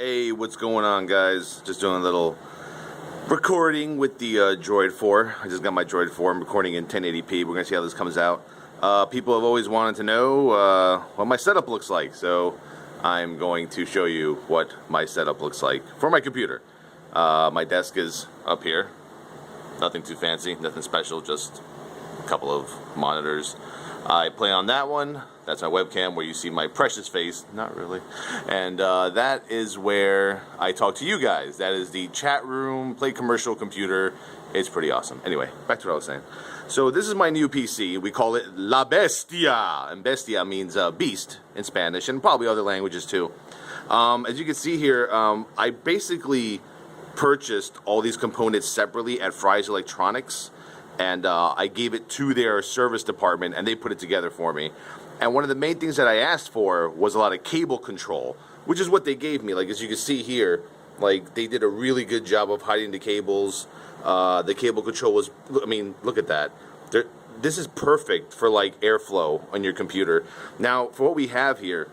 Hey, what's going on, guys? Just doing a little recording with the Droid 4. I just got my Droid 4. I'm recording in 1080p. We're going to see how this comes out. People have always wanted to know what my setup looks like, so I'm going to show you what my setup looks like for my computer. My desk is up here. Nothing too fancy, nothing special, just a couple of monitors. I play on that one. That's my webcam where you see my precious face. Not really. And that is where I talk to you guys. That is the chat room, play commercial computer. It's pretty awesome. Anyway, back to what I was saying. So this is my new PC. We call it La Bestia. And Bestia means beast in Spanish and probably other languages too. As you can see here, I basically purchased all these components separately at Fry's Electronics. And I gave it to their service department and they put it together for me. And one of the main things that I asked for was a lot of cable control, which is what they gave me. Like, as you can see here, like, they did a really good job of hiding the cables. The cable control was, I mean, look at that. This is perfect for, like, airflow on your computer. Now, for what we have here,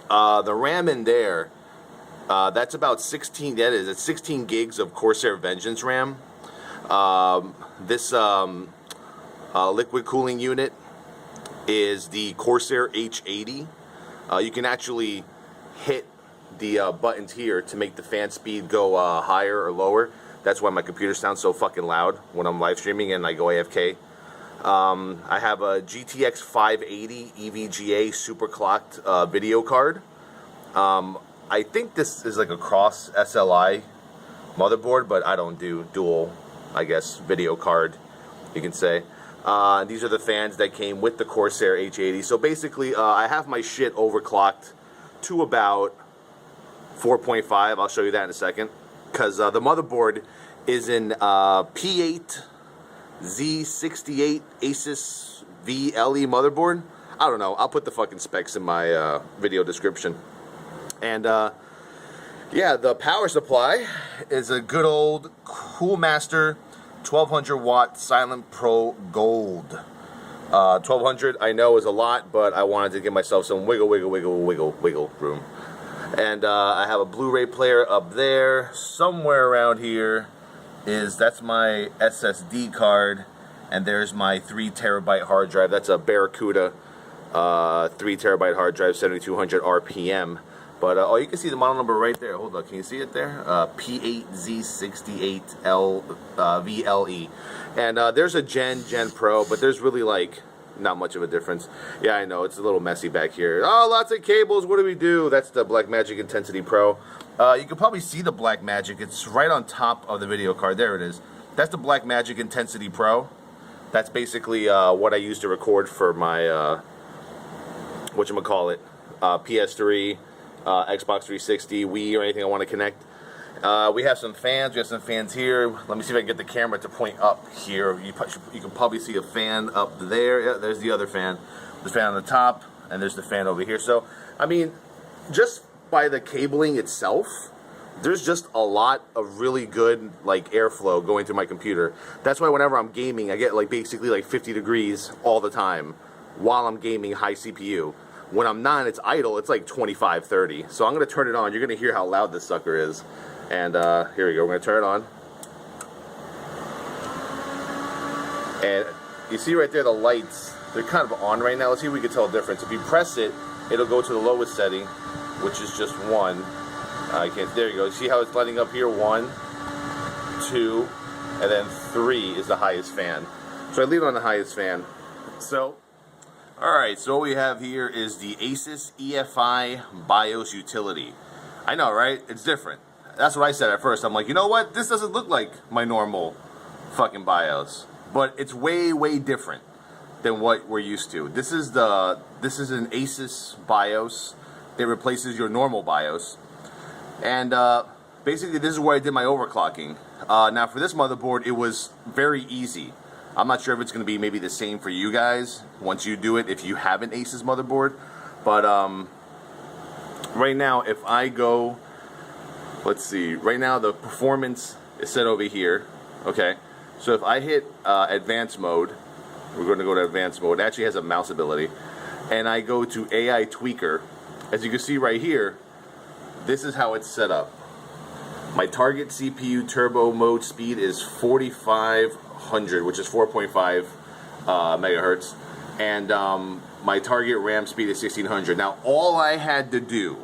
the RAM in there, that's about 16, it's 16 gigs of Corsair Vengeance Ram. This liquid cooling unit is the Corsair H80. You can actually hit the buttons here to make the fan speed go higher or lower. That's why my computer sounds so fucking loud when I'm live streaming and I go AFK. I have a GTX 580 EVGA super clocked video card. I think this is like a cross SLI motherboard, but I don't do dual, I guess, video card, you can say. These are the fans that came with the Corsair H80. So basically, I have my shit overclocked to about 4.5. I'll show you that in a second. Because the motherboard is in P8 Z68 Asus VLE motherboard. I don't know. I'll put the fucking specs in my video description. And yeah, the power supply is a good old Coolmaster 1200 watt Silent Pro Gold. 1200 I know is a lot, but I wanted to give myself some wiggle room. And I have a Blu-ray player up there. Somewhere around here that's my SSD card, and there's my 3 terabyte hard drive. That's a Baracuda 3 terabyte hard drive, 7200 RPM. But, oh, you can see the model number right there. Hold on, can you see it there? P8Z68VLE. And there's a Gen Pro, but there's really, like, not much of a difference. Yeah, I know, it's a little messy back here. Oh, lots of cables, what do we do? That's the Blackmagic Intensity Pro. You can probably see the Blackmagic. It's right on top of the video card. There it is. That's the Blackmagic Intensity Pro. That's basically what I use to record for my, whatchamacallit, PS3, Xbox 360, Wii, or anything I want to connect. We have some fans. We have some fans here. Let me see if I can get the camera to point up here. You can probably see a fan up there. Yeah, there's the other fan. There's a fan on the top, and there's the fan over here. So, I mean, just by the cabling itself, there's just a lot of really good, like, airflow going through my computer. That's why whenever I'm gaming, I get, like, basically, like, 50 degrees all the time while I'm gaming high CPU. When I'm not, it's idle, it's like 25, 30. So I'm going to turn it on. You're going to hear how loud this sucker is. And here we go. We're going to turn it on. And you see right there the lights. They're kind of on right now. Let's see if we can tell the difference. If you press it, it'll go to the lowest setting, which is just 1. There you go. See how it's lighting up here? 1, 2, and then 3 is the highest fan. So I leave it on the highest fan. So... alright, so what we have here is the Asus Efi BIOS utility. I know, right? It's different. That's what I said at first. I'm like, you know what? This doesn't look like my normal fucking BIOS. But it's way, way different than what we're used to. This is an Asus BIOS that replaces your normal BIOS. And basically this is where I did my overclocking. Now for this motherboard, it was very easy. I'm not sure if it's going to be maybe the same for you guys once you do it if you have an Asus motherboard. But right now, if I go, let's see, right now the performance is set over here. Okay, so if I hit advanced mode, we're going to go to advanced mode. It actually has a mouse ability. And I go to AI Tweaker. As you can see right here, this is how it's set up. My target CPU turbo mode speed is 4500, which is 4.5 megahertz, and my target RAM speed is 1600. Now, all I had to do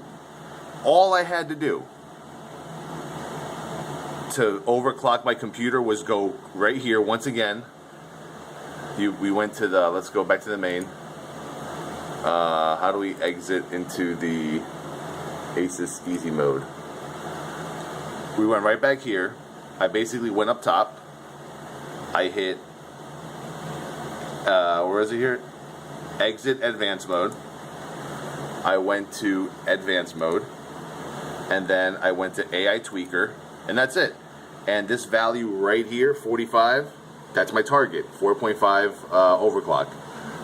to overclock my computer was go right here once again. We went to the, let's go back to the main. How do we exit into the Asus easy mode? We went right back here. I basically went up top. I hit, where is it here? Exit advanced mode. I went to advanced mode. And then I went to AI tweaker. And that's it. And this value right here, 45, that's my target, 4.5 overclock.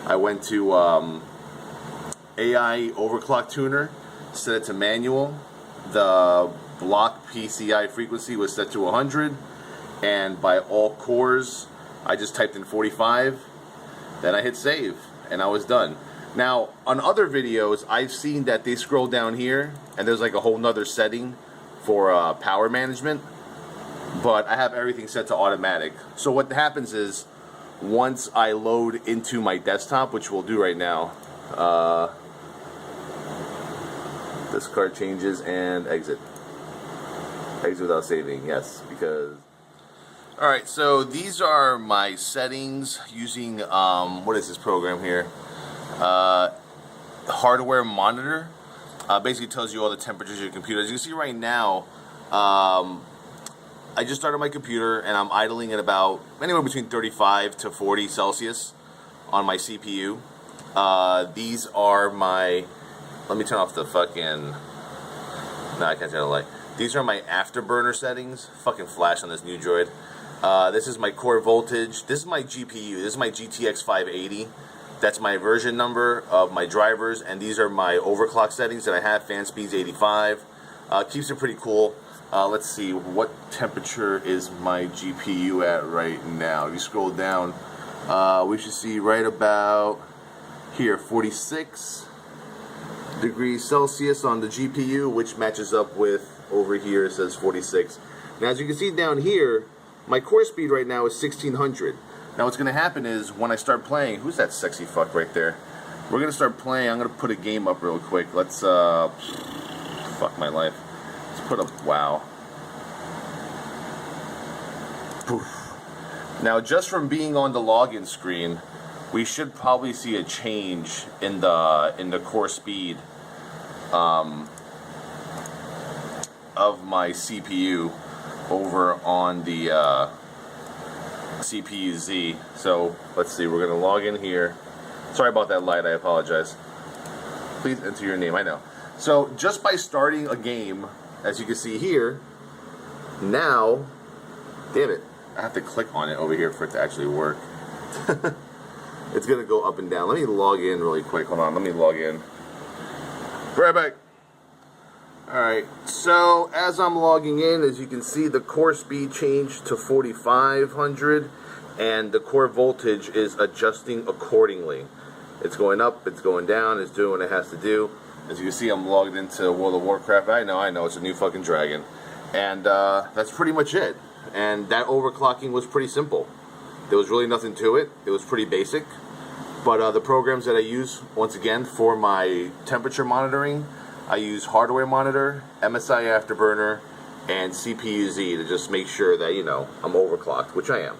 I went to AI overclock tuner, set it to manual. The block PCI frequency was set to 100, and by all cores, I just typed in 45. Then I hit save, and I was done. Now, on other videos, I've seen that they scroll down here, and there's like a whole nother setting for power management. But I have everything set to automatic. So what happens is, once I load into my desktop, which we'll do right now, this card changes and exit. Exit without saving, yes, because... Alright, so these are my settings using, what is this program here? Hardware Monitor. Basically tells you all the temperatures of your computer. As you can see right now, I just started my computer and I'm idling at about anywhere between 35 to 40 Celsius on my CPU. These are my, let me turn off the fucking, no, I can't turn the light. These are my afterburner settings. Fucking flash on this new Droid. This is my core voltage. This is my GPU. This is my GTX 580. That's my version number of my drivers, and these are my overclock settings that I have. Fan speeds 85. Keeps it pretty cool. Let's see, what temperature is my GPU at right now? If you scroll down, we should see right about here, 46 degrees Celsius on the GPU, which matches up with over here, it says 46. Now, as you can see down here, my core speed right now is 1600. Now, what's going to happen is when I start playing, who's that sexy fuck right there? We're going to start playing. I'm going to put a game up real quick. Let's, fuck my life. Let's put up, wow. Poof. Now, just from being on the login screen, we should probably see a change in the core speed of my CPU over on the CPU Z. So let's see, we're gonna log in here. Sorry about that light, I apologize. Please enter your name, I know. So just by starting a game, as you can see here, now, damn it, I have to click on it over here for it to actually work. It's gonna go up and down. Let me log in really quick, hold on, let me log in. Be right back. Alright, so as I'm logging in, as you can see, the core speed changed to 4500 and the core voltage is adjusting accordingly. It's going up, it's going down, it's doing what it has to do. As you can see, I'm logged into World of Warcraft. I know, it's a new fucking dragon. And that's pretty much it. And that overclocking was pretty simple. There was really nothing to it. It was pretty basic. But the programs that I use, once again, for my temperature monitoring, I use Hardware Monitor, MSI Afterburner, and CPU Z to just make sure that, you know, I'm overclocked, which I am.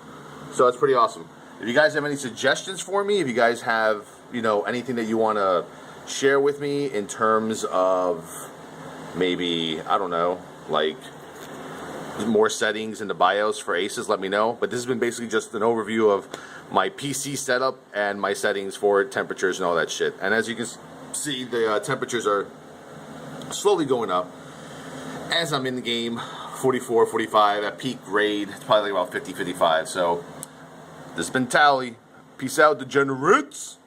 So it's pretty awesome. If you guys have any suggestions for me, if you guys have, you know, anything that you want to share with me in terms of maybe, I don't know, like more settings in the BIOS for Asus, let me know. But this has been basically just an overview of my PC setup and my settings for temperatures and all that shit. And as you can see, the temperatures are slowly going up as I'm in the game. 44, 45 at peak grade. It's probably like about 50, 55. So this has been Towelliee. Peace out, degenerates.